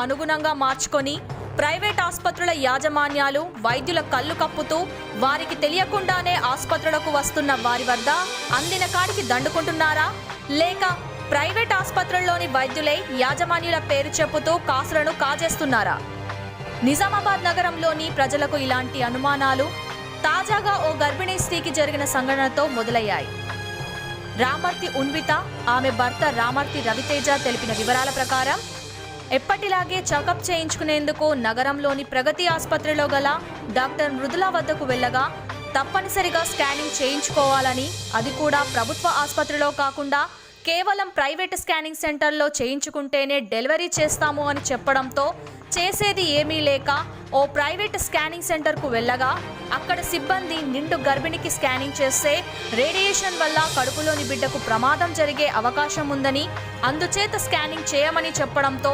అనుగుణంగా మార్చుకొని ప్రైవేట్ ఆసుపత్రుల యాజమాన్యాలు వైద్యుల కళ్ళు కప్పుతూ వారికి తెలియకుండానే ఆసుపత్రులకు వస్తున్న వారి వద్ద అందిన కాడికి దండుకుంటున్నారా, లేక ప్రైవేట్ ఆసుపత్రుల్లోని వైద్యులే యాజమాన్యుల పేరు చెప్పుతూ కాసులను కాజేస్తున్నారా? నిజామాబాద్ నగరంలోని ప్రజలకు ఇలాంటి అనుమానాలు తాజాగా ఓ గర్భిణీ స్త్రీకి జరిగిన సంఘటనతో మొదలయ్యాయి. రామర్తి ఉన్విత, ఆమె భర్త రామర్తి రవితేజ తెలిపిన వివరాల ప్రకారం ఎప్పటిలాగే చెకప్ చేయించుకునేందుకు నగరంలోని ప్రగతి ఆసుపత్రిలో గల డాక్టర్ మృదుల వద్దకు వెళ్ళగా తప్పనిసరిగా స్కానింగ్ చేయించుకోవాలని, అది కూడా ప్రభుత్వ ఆసుపత్రిలో కాకుండా కేవలం ప్రైవేట్ స్కానింగ్ సెంటర్లో చేయించుకుంటేనే డెలివరీ చేస్తాము అని చెప్పడంతో చేసేది ఏమీ లేక ఓ ప్రైవేట్ స్కానింగ్ సెంటర్కు వెళ్ళగా అక్కడ సిబ్బంది నిండు గర్భిణికి స్కానింగ్ చేస్తే రేడియేషన్ వల్ల కడుపులోని బిడ్డకు ప్రమాదం జరిగే అవకాశం ఉందని, అందుచేత స్కానింగ్ చేయమని చెప్పడంతో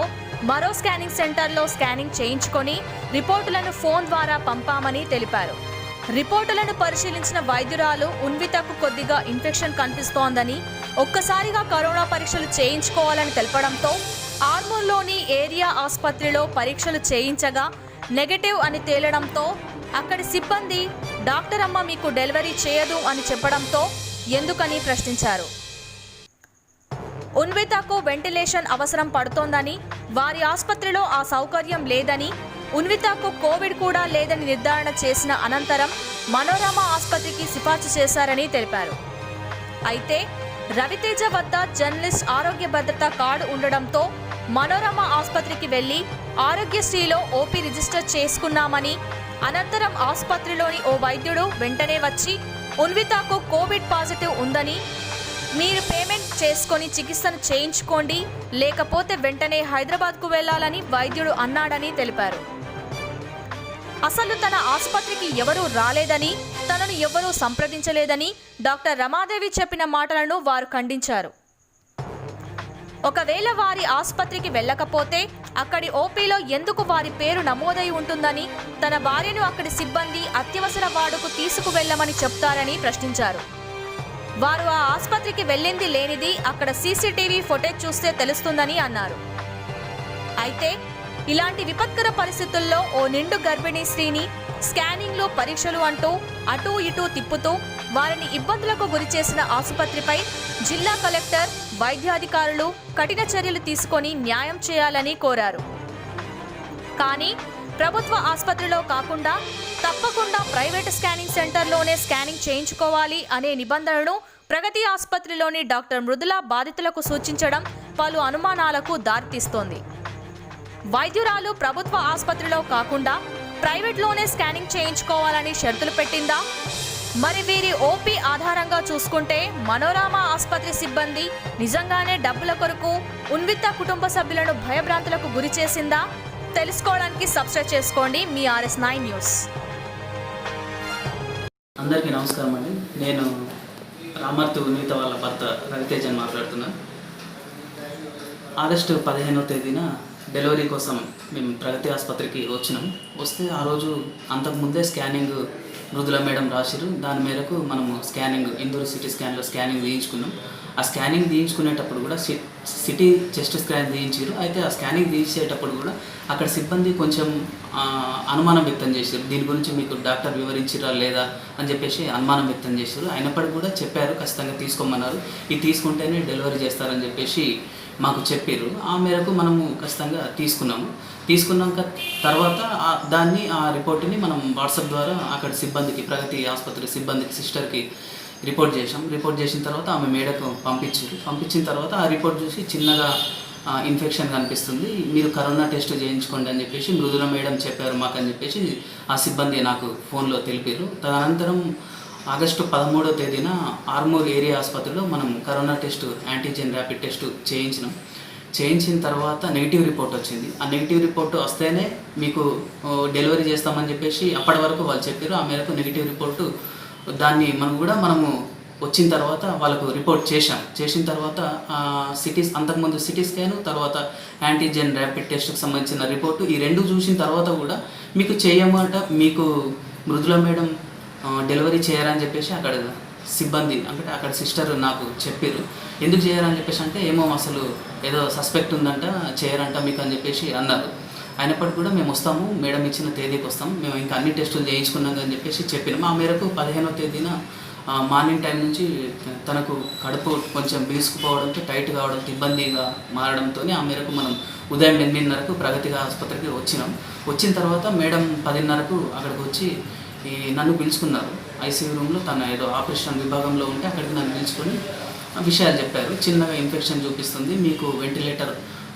మరో స్కానింగ్ సెంటర్లో స్కానింగ్ చేయించుకొని రిపోర్టులను ఫోన్ ద్వారా పంపామని తెలిపారు. రిపోర్టులను పరిశీలించిన వైద్యురాలు ఉన్వితకు కొద్దిగా ఇన్ఫెక్షన్ కనిపిస్తోందని, ఒక్కసారిగా కరోనా పరీక్షలు చేయించుకోవాలని తెలపడంతో ఆర్మూర్లోని ఏరియా ఆసుపత్రిలో పరీక్షలు చేయించగా నెగటివ్ అని తేలడంతో అక్కడి సిబ్బంది డాక్టర్ అమ్మ మీకు డెలివరీ చేయదు అని చెప్పడంతో ఎందుకని ప్రశ్నించారు. ఉన్వితకు వెంటిలేషన్ అవసరం పడుతోందని, వారి ఆసుపత్రిలో ఆ సౌకర్యం లేదని, ఉన్వితకు కోవిడ్ కూడా లేదని నిర్ధారణ చేసిన అనంతరం మనోరమ ఆసుపత్రికి సిఫార్సు చేశారని తెలిపారు. అయితే రవితేజ వద్ద జర్నలిస్ట్ ఆరోగ్య భద్రత కార్డు ఉండడంతో మనోరమ ఆసుపత్రికి వెళ్లి ఆరోగ్యశ్రీలో ఓపీ రిజిస్టర్ చేసుకున్నామని, అనంతరం ఆసుపత్రిలోని ఓ వైద్యుడు వెంటనే వచ్చి ఉన్వితకు కోవిడ్ పాజిటివ్ ఉందని, మీరు పేమెంట్ చేసుకొని చికిత్సను చేయించుకోండి, లేకపోతే వెంటనే హైదరాబాద్కు వెళ్లాలని వైద్యుడు అన్నాడని తెలిపారు. అసలు తన ఆసుపత్రికి ఎవరూ రాలేదని, తనను ఎవరూ సంప్రదించలేదని డాక్టర్ రమాదేవి చెప్పిన మాటలను వారు ఖండించారు. ఒకవేళ వారి ఆసుపత్రికి వెళ్ళకపోతే అక్కడి ఓపీలో ఎందుకు వారి పేరు నమోదై ఉంటుందని, తన భార్యను అక్కడి సిబ్బంది అత్యవసర వార్డుకు తీసుకువెళ్లమని చెప్తారని ప్రశ్నించారు. వారు ఆ ఆసుపత్రికి వెళ్ళింది లేనిది అక్కడ సీసీటీవీ ఫుటేజ్ చూస్తే తెలుస్తుందని అన్నారు. అయితే ఇలాంటి విపత్కర పరిస్థితుల్లో ఓ నిండు గర్భిణీ స్త్రీని స్కానింగ్లు, పరీక్షలు అంటూ అటూ ఇటూ తిప్పుతూ వారిని ఇబ్బందులకు గురిచేసిన ఆసుపత్రిపై జిల్లా కలెక్టర్, వైద్యాధికారులు కఠిన చర్యలు తీసుకొని న్యాయం చేయాలని కోరారు. కానీ ప్రభుత్వ ఆసుపత్రిలో కాకుండా తప్పకుండా ప్రైవేట్ స్కానింగ్ సెంటర్లోనే స్కానింగ్ చేయించుకోవాలి అనే నిబంధనను ప్రగతి ఆసుపత్రిలోని డాక్టర్ మృదుల బాధితులకు సూచించడం పలు అనుమానాలకు దారితీస్తోంది. వైద్యురాలు ప్రభుత్వ ఆసుపత్రిలో కాకుండా ప్రైవేట్లోనే స్కానింగ్ చేయించుకోవాలని షరతులు పెట్టిందా? మరి వీరి ఓపీ ఆధారంగా చూసుకుంటే మనోరమ ఆసుపత్రి సిబ్బంది నిజంగానే డబ్బుల కొరకు ఉన్విత కుటుంబ సభ్యులను భయభ్రాంతులకు గురి చేసిందా? తెలుసుకోవడానికి సబ్స్క్రైబ్ చేసుకోండి మీ RS9 న్యూస్. అందరికీ నమస్కారం అండి. నేను రామర్తి ఉన్విత వాళ్ళ భర్త రవితేజన్ మాట్లాడుతున్నాను. ఆగస్టు 15వ తేదీన డెలివరీ కోసం మేము ప్రగతి ఆసుపత్రికి వస్తే ఆ రోజు అంతకుముందే స్కానింగ్ మృదుల మేడం రాసిరు. దాని మేరకు మనము స్కానింగ్ ఇందూరు సిటీ స్కాన్లో స్కానింగ్ తీయించుకున్నాం. ఆ స్కానింగ్ తీయించుకునేటప్పుడు కూడా సిటీ చెస్ట్ స్కాన్ తీయించారు. అయితే ఆ స్కానింగ్ తీయించేటప్పుడు కూడా అక్కడ సిబ్బంది కొంచెం అనుమానం వ్యక్తం చేశారు. దీని గురించి మీకు డాక్టర్ వివరించిరా లేదా అని చెప్పేసి అనుమానం వ్యక్తం చేశారు. అయినప్పటికీ కూడా చెప్పారు, ఖచ్చితంగా తీసుకోమన్నారు. ఇది తీసుకుంటేనే డెలివరీ చేస్తారని చెప్పేసి మాకు చెప్పారు. ఆ మేరకు మనము ఖచ్చితంగా తీసుకున్నాక తర్వాత దాన్ని ఆ రిపోర్ట్ని మనం వాట్సాప్ ద్వారా అక్కడ సిబ్బందికి, ప్రగతి ఆసుపత్రి సిబ్బందికి, సిస్టర్కి రిపోర్ట్ చేసిన తర్వాత ఆమె మేడకు పంపించిన తర్వాత ఆ రిపోర్ట్ చూసి చిన్నగా ఇన్ఫెక్షన్ కనిపిస్తుంది, మీరు కరోనా టెస్ట్ చేయించుకోండి అని చెప్పేసి మృదుల మేడం చెప్పారు మాకు అని చెప్పేసి ఆ సిబ్బంది నాకు ఫోన్లో తెలిపారు. తదనంతరం ఆగస్టు 13వ తేదీన ఆర్మూర్ ఏరియా ఆసుపత్రిలో మనం corona test, antigen rapid test చేయించిన తర్వాత నెగిటివ్ రిపోర్ట్ వచ్చింది. ఆ నెగిటివ్ రిపోర్ట్ వస్తేనే మీకు డెలివరీ చేస్తామని చెప్పేసి అప్పటి వరకు వాళ్ళు చెప్పారు. ఆ మేరకు నెగిటివ్ రిపోర్టు దాన్ని మనము వచ్చిన తర్వాత వాళ్ళకు రిపోర్ట్ చేసిన తర్వాత అంతకుముందు సిటీ స్కాను, తర్వాత యాంటీజెన్ ర్యాపిడ్ టెస్ట్కి సంబంధించిన రిపోర్టు, ఈ రెండు చూసిన తర్వాత కూడా మీకు చేయమాట, మీకు మృదుల మేడం డెలివరీ చేయాలని చెప్పేసి అక్కడ సిబ్బంది అంటే అక్కడ సిస్టర్ నాకు చెప్పారు. ఎందుకు చేయరని చెప్పేసి అంటే ఏమో అసలు ఏదో సస్పెక్ట్ ఉందంట, చేయరంట మీకు అని చెప్పేసి అన్నారు. అయినప్పటికీ కూడా మేము వస్తాము, మేడం ఇచ్చిన తేదీకి వస్తాం, మేము ఇంకా అన్ని టెస్టులు చేయించుకున్నాం అని చెప్పేసి చెప్పినాము. ఆ మేరకు 15వ తేదీన మార్నింగ్ టైం నుంచి తనకు కడుపు కొంచెం బీసుకుపోవడంతో, టైట్ కావడంతో, ఇబ్బందిగా మారడంతో ఆ మేరకు మనం ఉదయం 8:30కు ప్రగతి ఆసుపత్రికి వచ్చినాం. వచ్చిన తర్వాత మేడం 10:30కు అక్కడికి వచ్చి నన్ను పిలుచుకున్నారు. ఐసీయూ రూమ్లో తన ఏదో ఆపరేషన్ విభాగంలో ఉంటే అక్కడికి నన్ను పిలుచుకొని విషయాలు చెప్పారు. చిన్నగా ఇన్ఫెక్షన్ చూపిస్తుంది, మీకు వెంటిలేటర్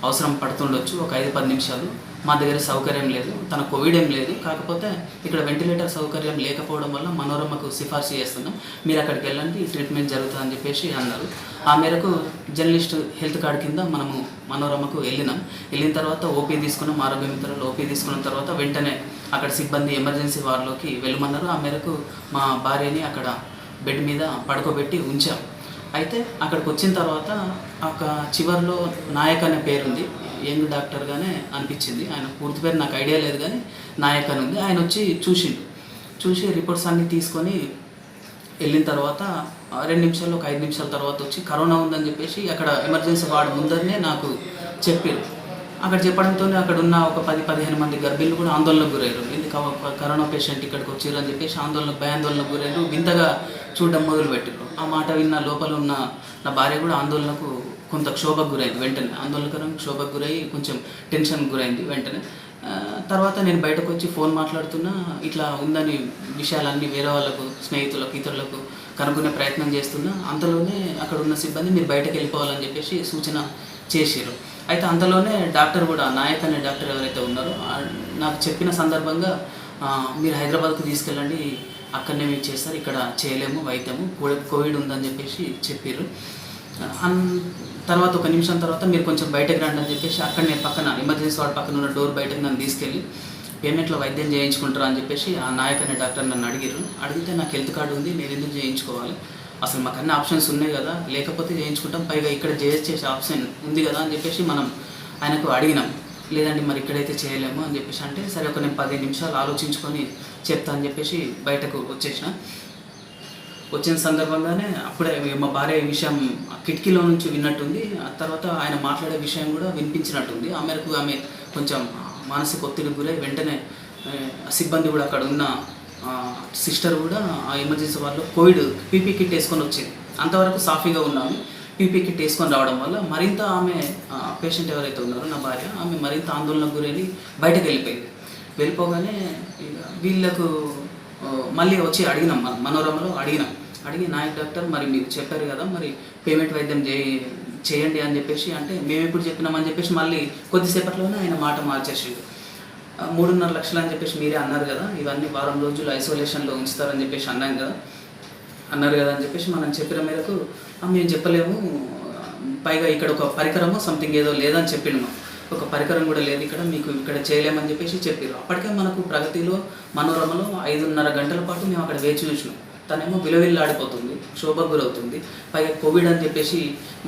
అవసరం పడుతుండొచ్చు ఒక 5-10 నిమిషాలు, మా దగ్గర సౌకర్యం లేదు, తన కోవిడ్ ఏం లేదు, కాకపోతే ఇక్కడ వెంటిలేటర్ సౌకర్యం లేకపోవడం వల్ల మనోరమకు సిఫార్సు చేస్తున్నాం, మీరు అక్కడికి వెళ్ళండి, ట్రీట్మెంట్ జరుగుతుందని చెప్పేసి అన్నారు. ఆ మేరకు జర్నలిస్ట్ హెల్త్ కార్డ్ కింద మనము మనోరమకు వెళ్ళినాం. వెళ్ళిన తర్వాత ఓపీ తీసుకున్నాం, ఆరోగ్య మిత్రులు ఓపీ తీసుకున్న తర్వాత వెంటనే అక్కడ సిబ్బంది ఎమర్జెన్సీ వార్డులోకి వెళ్ళమన్నారు. ఆ మేరకు మా భార్యని అక్కడ బెడ్ మీద పడుకోబెట్టి ఉంచాం. అయితే అక్కడికి వచ్చిన తర్వాత ఒక చివరిలో నాయక్ అనే పేరుంది, యంగ్ డాక్టర్గానే అనిపించింది. ఆయన పూర్తి పేరు నాకు ఐడియా లేదు కానీ నాయక్ అని ఉంది. ఆయన వచ్చి చూసి రిపోర్ట్స్ అన్నీ తీసుకొని వెళ్ళిన తర్వాత 2 నిమిషాలు ఒక 5 నిమిషాల తర్వాత వచ్చి కరోనా ఉందని చెప్పేసి అక్కడ ఎమర్జెన్సీ వార్డు ముందరనే నాకు చెప్పారు. అక్కడ చెప్పడంతో అక్కడ ఉన్న ఒక 10-15 మంది గర్భిణులు కూడా ఆందోళనకు గురయ్యారు. ఎందుకు కరోనా పేషెంట్ ఇక్కడికి వచ్చారు అని చెప్పేసి భయాందోళనకు గురయ్యారు, వింతగా చూడడం మొదలుపెట్టారు. ఆ మాట విన్న లోపల ఉన్న నా భార్య కూడా ఆందోళనకు కొంత క్షోభకు గురైంది. వెంటనే ఆందోళనకరంగా క్షోభకు గురై కొంచెం టెన్షన్కి గురైంది. వెంటనే తర్వాత నేను బయటకు వచ్చి ఫోన్ మాట్లాడుతున్నా, ఇట్లా ఉందని విషయాలన్నీ వేరే వాళ్ళకు, స్నేహితులకు, ఇతరులకు కనుక్కునే ప్రయత్నం చేస్తున్నా. అంతలోనే అక్కడ ఉన్న సిబ్బంది మీరు బయటకు వెళ్ళిపోవాలని చెప్పేసి సూచన చేశారు. అయితే అంతలోనే డాక్టర్ కూడా, నాయక్ అనే డాక్టర్ ఎవరైతే ఉన్నారో నాకు చెప్పిన సందర్భంగా మీరు హైదరాబాద్కు తీసుకెళ్ళండి, అక్కడనే మీరు చేస్తారు, ఇక్కడ చేయలేము వైద్యము, కోవిడ్ ఉందని చెప్పేసి చెప్పారు. తర్వాత 1 నిమిషం తర్వాత మీరు కొంచెం బయటకు రండి అని చెప్పేసి అక్కడనే పక్కన ఎమర్జెన్సీ వార్డు పక్కన ఉన్న డోర్ బయటకు నన్ను తీసుకెళ్ళి పేమెంట్లో వైద్యం చేయించుకుంటారా అని చెప్పేసి ఆ నాయక్ అనే డాక్టర్ నన్ను అడిగారు. అడిగితే నాకు హెల్త్ కార్డు ఉంది, నేను ఎందుకు చేయించుకోవాలి, అసలు మాకు అన్ని ఆప్షన్స్ ఉన్నాయి కదా, లేకపోతే చేయించుకుంటాం, పైగా ఇక్కడ చేసే ఆప్షన్ ఉంది కదా అని చెప్పేసి మనం ఆయనకు అడిగినాం. లేదండి మరి ఇక్కడైతే చేయలేము అని చెప్పేసి అంటే, సరే ఒక నేను 15 నిమిషాలు ఆలోచించుకొని చెప్తా అని చెప్పేసి బయటకు వచ్చేసిన. వచ్చిన సందర్భంగానే అప్పుడే మా భార్య ఈ విషయం కిటికీలో నుంచి విన్నట్టుంది. ఆ తర్వాత ఆయన మాట్లాడే విషయం కూడా వినిపించినట్టుంది. ఆ మేరకు ఆమె కొంచెం మానసిక ఒత్తిడికి గురై వెంటనే సిబ్బంది కూడా అక్కడ ఉన్న సిస్టర్ కూడా ఆ ఎమర్జెన్సీ వాళ్ళు కోవిడ్ పీపీ కిట్ వేసుకొని వచ్చింది. అంతవరకు సాఫీగా ఉన్నాము. పీపీ కిట్ వేసుకొని రావడం వల్ల మరింత ఆమె పేషెంట్ ఎవరైతే ఉన్నారో నా భార్య, ఆమె మరింత ఆందోళనకు గురైన బయటకు వెళ్ళిపోయింది. వెళ్ళిపోగానే వీళ్ళకు మళ్ళీ వచ్చి అడిగినాం, మనోరమలో అడిగి నాయక్ డాక్టర్ మరి మీరు చెప్పారు కదా మరి పేమెంట్ వైద్యం చేయండి అని చెప్పేసి అంటే, మేము ఎప్పుడు చెప్పినామని చెప్పేసి మళ్ళీ కొద్దిసేపట్లోనే ఆయన మాట మార్చేసి 3.5 లక్షలు అని చెప్పేసి మీరే అన్నారు కదా, ఇవన్నీ వారం రోజులు ఐసోలేషన్లో ఉంచుతారని చెప్పేసి అన్నారు కదా అని చెప్పేసి మనం చెప్పిన మేరకు మేము చెప్పలేము, పైగా ఇక్కడ ఒక పరికరము సంథింగ్ ఏదో లేదని చెప్పినాము, ఒక పరికరం కూడా లేదు ఇక్కడ, మీకు ఇక్కడ చేయలేమని చెప్పేసి చెప్పారు. అప్పటికే మనకు ప్రగతిలో మనోరమలో 5.5 గంటల పాటు మేము అక్కడ వేచి చూసినాం. తనేమో విలువిల్లాడిపోతుంది, క్షోభకు గురవుతుంది, పైగా కోవిడ్ అని చెప్పేసి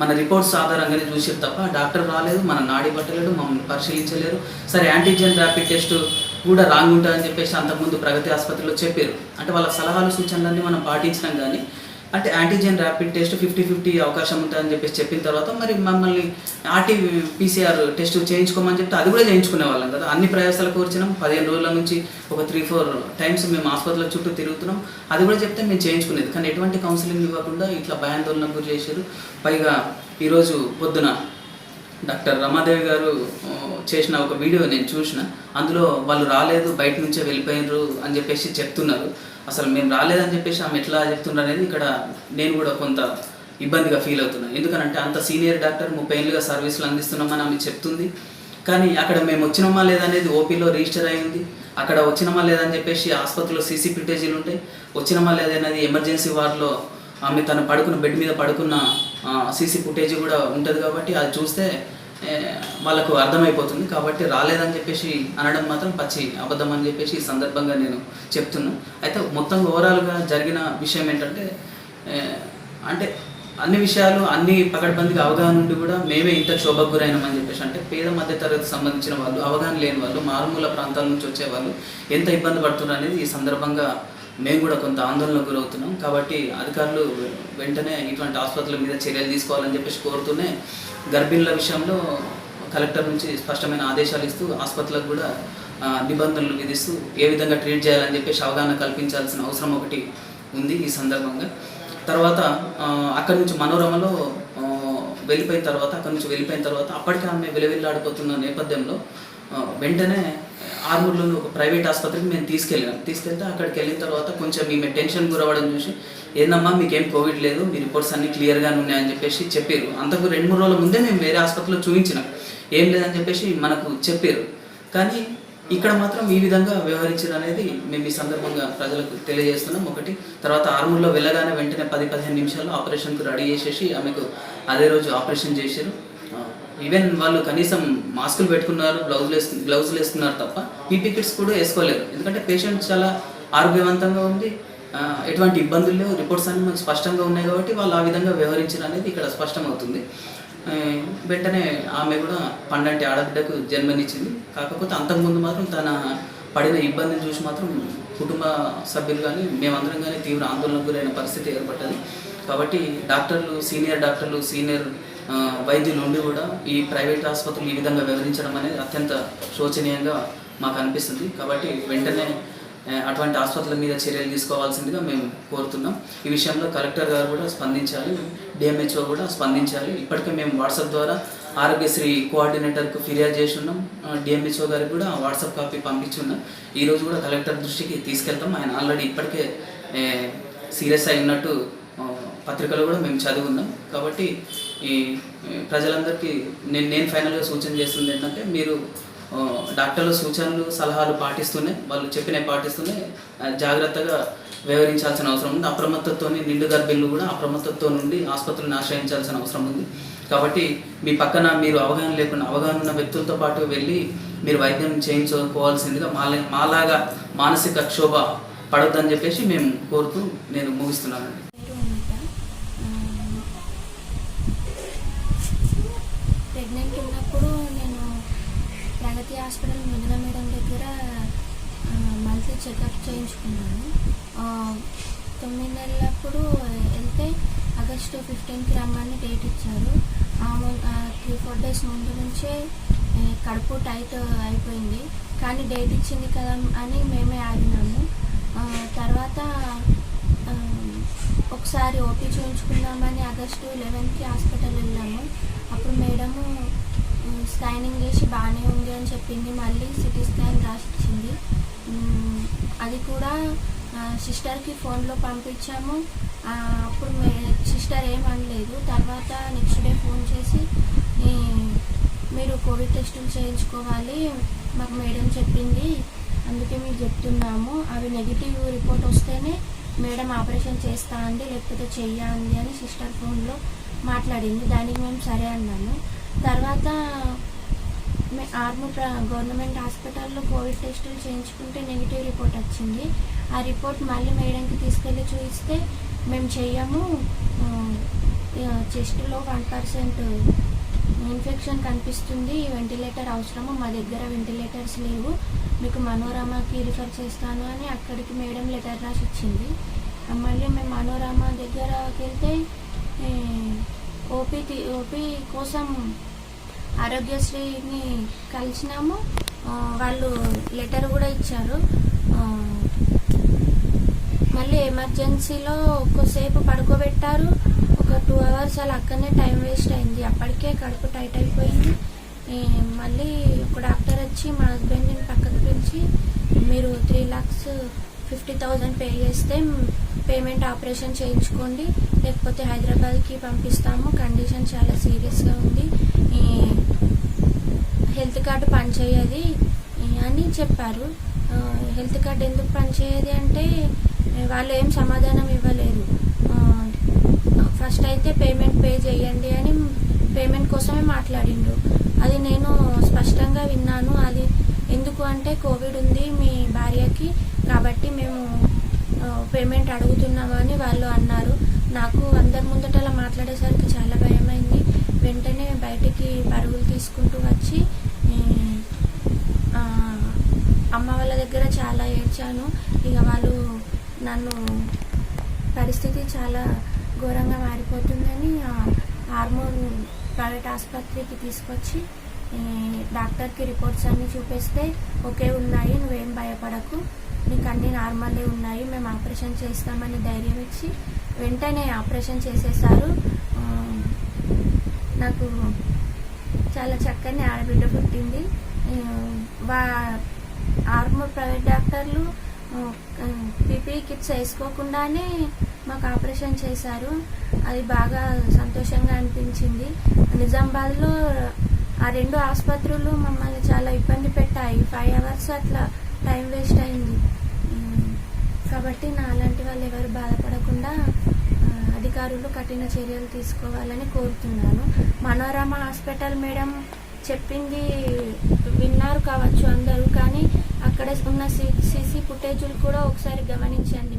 మన రిపోర్ట్స్ ఆధారంగానే చూసారు తప్ప డాక్టర్ రాలేదు, మన నాడి పట్టలేడు, మమ్మల్ని పరిశీలించలేరు. సరే యాంటీజెన్ ర్యాపిడ్ టెస్ట్ కూడా రాంగ్ ఉంటుందని చెప్పేసి అంతకుముందు ప్రగతి ఆసుపత్రిలో చెప్పారు. అంటే వాళ్ళ సలహాలు సూచనలన్నీ మనం పాటించినాం కానీ అంటే యాంటీజెన్ ర్యాపిడ్ టెస్ట్ 50-50 అవకాశం ఉంటుందని చెప్పేసి చెప్పిన తర్వాత మరి మమ్మల్ని RT-PCR టెస్ట్ చేయించుకోమని చెప్తే అది కూడా చేయించుకునే వాళ్ళం కదా. అన్ని ప్రయాసాలకు వచ్చినాం, 15 రోజుల నుంచి ఒక 3-4 టైమ్స్ మేము ఆసుపత్రుల చుట్టూ తిరుగుతున్నాం, అది కూడా చెప్తే మేము చేయించుకునేది. కానీ ఎటువంటి కౌన్సిలింగ్ ఇవ్వకుండా ఇట్లా భయాందోళనకు గురి చేశారు. పైగా ఈరోజు పొద్దున డాక్టర్ రమాదేవి గారు చేసిన ఒక వీడియో నేను చూసిన, అందులో వాళ్ళు రాలేదు, బయట నుంచే వెళ్ళిపోయినారు అని చెప్పేసి చెప్తున్నారు. అసలు మేము రాలేదని చెప్పేసి ఆమె ఎట్లా చెప్తున్నారు అనేది ఇక్కడ నేను కూడా కొంత ఇబ్బందిగా ఫీల్ అవుతున్నాను. ఎందుకంటే అంత సీనియర్ డాక్టర్ 30 ఏళ్ళుగా సర్వీసులు అందిస్తున్నామని ఆమె చెప్తుంది, కానీ అక్కడ మేము వచ్చినామా లేదనేది ఓపీలో రిజిస్టర్ అయ్యింది. అక్కడ వచ్చినామా లేదని చెప్పేసి ఆసుపత్రిలో సీసీ ఫుటేజీలు ఉంటాయి, వచ్చినామా లేదనేది ఎమర్జెన్సీ వార్డులో ఆమె తను పడుకున్న బెడ్ మీద పడుకున్న సీసీ ఫుటేజ్ కూడా ఉంటుంది. కాబట్టి అది చూస్తే వాళ్ళకు అర్థమైపోతుంది. కాబట్టి రాలేదని చెప్పేసి అనడం మాత్రం పచ్చి అబద్ధం అని చెప్పేసి ఈ సందర్భంగా నేను చెప్తున్నాను. అయితే మొత్తం ఓవరాల్గా జరిగిన విషయం ఏంటంటే, అంటే అన్ని విషయాలు అన్ని పకడ్బందీగా అవగాహన ఉండి కూడా మేమే ఇంత క్షోభకు గురైనామని చెప్పేసి అంటే పేద మధ్యతరగతికి సంబంధించిన వాళ్ళు, అవగాహన లేని వాళ్ళు, మారుమూల ప్రాంతాల నుంచి వచ్చేవాళ్ళు ఎంత ఇబ్బంది పడుతున్నారు అనేది ఈ సందర్భంగా మేము కూడా కొంత ఆందోళనకు గురవుతున్నాం. కాబట్టి అధికారులు వెంటనే ఇటువంటి ఆసుపత్రుల మీద చర్యలు తీసుకోవాలని చెప్పేసి కోరుతూనే గర్భిణుల విషయంలో కలెక్టర్ నుంచి స్పష్టమైన ఆదేశాలు ఇస్తూ ఆసుపత్రులకు కూడా నిబంధనలు విధిస్తూ ఏ విధంగా ట్రీట్ చేయాలని చెప్పేసి అవగాహన కల్పించాల్సిన అవసరం ఒకటి ఉంది ఈ సందర్భంగా. తర్వాత అక్కడి నుంచి మనోరమలో వెళ్ళిపోయిన తర్వాత అప్పటికే ఆమె విలవిల్లాడిపోతున్న నేపథ్యంలో వెంటనే ఆర్మూర్లోని ఒక ప్రైవేట్ ఆసుపత్రికి మేము తీసుకెళ్తే అక్కడికి వెళ్ళిన తర్వాత కొంచెం ఈమె టెన్షన్ గురవడం చూసి, ఏందమ్మా మీకేం కోవిడ్ లేదు, మీ రిపోర్ట్స్ అన్నీ క్లియర్గానే ఉన్నాయని చెప్పేసి చెప్పారు. అంతకు 2-3 రోజుల ముందే మేము వేరే ఆసుపత్రిలో చూపించినాం, ఏం లేదని చెప్పేసి మనకు చెప్పారు. కానీ ఇక్కడ మాత్రం ఈ విధంగా వ్యవహరించారు అనేది మేము ఈ సందర్భంగా ప్రజలకు తెలియజేస్తున్నాం. ఒకటి, తర్వాత ఆర్మూర్లో వెళ్ళగానే వెంటనే 10-15 నిమిషాల్లో ఆపరేషన్కు రెడీ చేసేసి ఆమెకు అదే రోజు ఆపరేషన్ చేశారు. ఈవెన్ వాళ్ళు కనీసం మాస్కులు పెట్టుకున్నారు, గ్లౌజులు వేసుకున్నారు తప్ప పీపీ కిట్స్ కూడా వేసుకోలేరు. ఎందుకంటే పేషెంట్ చాలా ఆరోగ్యవంతంగా ఉంది, ఎటువంటి ఇబ్బందులు లేవు, రిపోర్ట్స్ అన్నీ మనకు స్పష్టంగా ఉన్నాయి. కాబట్టి వాళ్ళు ఆ విధంగా వ్యవహరించారు అనేది ఇక్కడ స్పష్టమవుతుంది. వెంటనే ఆమె కూడా పండంటి ఆడబిడ్డకు జన్మనిచ్చింది. కాకపోతే అంతకుముందు మాత్రం తన పడిన ఇబ్బందిని చూసి మాత్రం కుటుంబ సభ్యులు కానీ మేమందరం కానీ తీవ్ర ఆందోళనకు గురైన పరిస్థితి ఏర్పడ్డది. కాబట్టి సీనియర్ డాక్టర్లు, సీనియర్ వైద్యులు ఉండి కూడా ఈ ప్రైవేట్ ఆసుపత్రులు ఈ విధంగా వ్యవహరించడం అనేది అత్యంత శోచనీయంగా మాకు అనిపిస్తుంది. కాబట్టి వెంటనే అటువంటి ఆసుపత్రుల మీద చర్యలు తీసుకోవాల్సిందిగా మేము కోరుతున్నాం. ఈ విషయంలో కలెక్టర్ గారు కూడా స్పందించాలి, డిఎంహెచ్ఓ కూడా స్పందించాలి. ఇప్పటికే మేము వాట్సాప్ ద్వారా ఆరోగ్యశ్రీ కోఆర్డినేటర్కు ఫిర్యాదు చేసి ఉన్నాం, డిఎంహెచ్ఓ గారికి కూడా వాట్సాప్ కాపీ పంపించున్నాం. ఈరోజు కూడా కలెక్టర్ దృష్టికి తీసుకెళ్తాం. ఆయన ఆల్రెడీ ఇప్పటికే సీరియస్ అయినట్టు పత్రికలో కూడా మేము చదువున్నాం. కాబట్టి ఈ ప్రజలందరికీ నేను ఫైనల్గా సూచన చేస్తుంది ఏంటంటే, మీరు డాక్టర్ల సూచనలు సలహాలు వాళ్ళు పాటిస్తూనే జాగ్రత్తగా వ్యవహరించాల్సిన అవసరం ఉంది. అప్రమత్తతో నిండు గర్భిణులు కూడా అప్రమత్తతో నుండి ఆసుపత్రులను ఆశ్రయించాల్సిన అవసరం ఉంది. కాబట్టి మీ పక్కన మీరు అవగాహన ఉన్న వ్యక్తులతో పాటు వెళ్ళి మీరు వైద్యం చేయించుకోవాల్సిందిగా మాలాగా మానసిక క్షోభ పడొద్దని చెప్పేసి మేము కోరుతూ నేను ముగిస్తున్నానండి. ప్రెగ్నెంట్ ఉన్నప్పుడు నేను ప్రగతి హాస్పిటల్ మృదుల మేడం దగ్గర మంత్లీ చెకప్ చేయించుకున్నాను. 9 నెలలప్పుడు వెళ్తే ఆగస్టు 15కి రమ్మని డేట్ ఇచ్చారు. 3-4 డేస్ ముందు నుంచే కడుపు టైట్ అయిపోయింది. కానీ డేట్ ఇచ్చింది కదా అని మేమే ఆగినాము. తర్వాత ఒకసారి ఓపీ చూపించుకుందామని ఆగస్టు 11కి హాస్పిటల్ వెళ్ళాము. అప్పుడు మేడము స్కానింగ్ చేసి బాగానే ఉంది అని చెప్పింది. మళ్ళీ సిటీ స్కాన్ రాసిచ్చింది. అది కూడా సిస్టర్కి ఫోన్లో పంపించాము. అప్పుడు సిస్టర్ ఏమనలేదు. తర్వాత నెక్స్ట్ డే ఫోన్ చేసి మీరు కోవిడ్ టెస్టులు చేయించుకోవాలి, మాకు మేడం చెప్పింది, అందుకే మీకు చెప్తున్నాము, అవి నెగిటివ్ రిపోర్ట్ వస్తేనే మేడం ఆపరేషన్ చేస్తా అండి, లేకపోతే చెయ్యండి అని సిస్టర్ ఫోన్లో మాట్లాడింది. దానికి మేము సరే అన్నాము. తర్వాత ఆర్మూర్ గవర్నమెంట్ హాస్పిటల్లో కోవిడ్ టెస్టులు చేయించుకుంటే నెగిటివ్ రిపోర్ట్ వచ్చింది. ఆ రిపోర్ట్ మళ్ళీ మేడంకి తీసుకెళ్ళి చూపిస్తే మేము చెయ్యము, చెస్ట్లో 1% ఇన్ఫెక్షన్ కనిపిస్తుంది, వెంటిలేటర్ అవసరము, మా దగ్గర వెంటిలేటర్స్ లేవు, మీకు మనోరమకి రిఫర్ చేస్తాను అని అక్కడికి మేడం లెటర్ రాసి ఇచ్చింది. మళ్ళీ మేము మనోరమ దగ్గరకి వెళ్తే ఓపీ కోసం ఆరోగ్యశ్రీని కలిసినాము. వాళ్ళు లెటర్ కూడా ఇచ్చారు. మళ్ళీ ఎమర్జెన్సీలో కొద్దిసేపు పడుకోబెట్టారు. ఒక 2 అవర్స్ అలా అక్కడనే టైం వేస్ట్ అయింది. అప్పటికే కడుపు టైట్ అయిపోయింది. మళ్ళీ ఒక డాక్టర్ వచ్చి మా హస్బెండ్ని పక్కకు పిలిచి, మీరు 3,50,000 పే చేస్తే పేమెంట్ ఆపరేషన్ చేయించుకోండి, లేకపోతే హైదరాబాద్కి పంపిస్తాము, కండిషన్ చాలా సీరియస్గా ఉంది, హెల్త్ కార్డు పనిచేయది అని చెప్పారు. హెల్త్ కార్డు ఎందుకు పనిచేయదు అంటే వాళ్ళు ఏం సమాధానం ఇవ్వలేదు. ఫస్ట్ అయితే పేమెంట్ పే చేయండి అని పేమెంట్ కోసమే మాట్లాడిండ్రు. అది నేను స్పష్టంగా విన్నాను. అది ఎందుకు అంటే కోవిడ్ ఉంది మీ భార్యకి, కాబట్టి మేము పేమెంట్ అడుగుతున్నామని వాళ్ళు అన్నారు. నాకు అందరి ముందటలా మాట్లాడేసరికి చాలా భయమైంది. వెంటనే బయటికి పరుగులు తీసుకుంటూ వచ్చి అమ్మ వాళ్ళ దగ్గర చాలా ఏడ్చాను. ఇక వాళ్ళు నన్ను పరిస్థితి చాలా ఘోరంగా మారిపోతుందని ఆర్మూర్ ప్రైవేట్ ఆసుపత్రికి తీసుకొచ్చి డాక్టర్కి రిపోర్ట్స్ అన్నీ చూపిస్తే ఓకే ఉన్నాయి, నువ్వేం భయపడకు, నీకు అన్నీ నార్మలే ఉన్నాయి, మేము ఆపరేషన్ చేస్తామని ధైర్యం ఇచ్చి వెంటనే ఆపరేషన్ చేసేసారు. నాకు చాలా చక్కని ఆడబిడ్డ పుట్టింది. ఆర్మూర్ ప్రైవేట్ డాక్టర్లు పీపీఈ కిట్స్ వేసుకోకుండానే మాకు ఆపరేషన్ చేశారు. అది బాగా సంతోషంగా అనిపించింది. నిజామాబాద్లో ఆ 2 ఆసుపత్రులు మమ్మల్ని చాలా ఇబ్బంది పెట్టాయి. 5 hours అట్లా టైం వేస్ట్ అయింది. కాబట్టి నా అలాంటి వాళ్ళు ఎవరు బాధపడకుండా అధికారులు కఠిన చర్యలు తీసుకోవాలని కోరుతున్నాను. మనోరమ హాస్పిటల్ మేడం చెప్పింది విన్నారు కావచ్చు అందరూ, కానీ అక్కడ ఉన్న సీసీ ఫుటేజీలు కూడా ఒకసారి గమనించండి.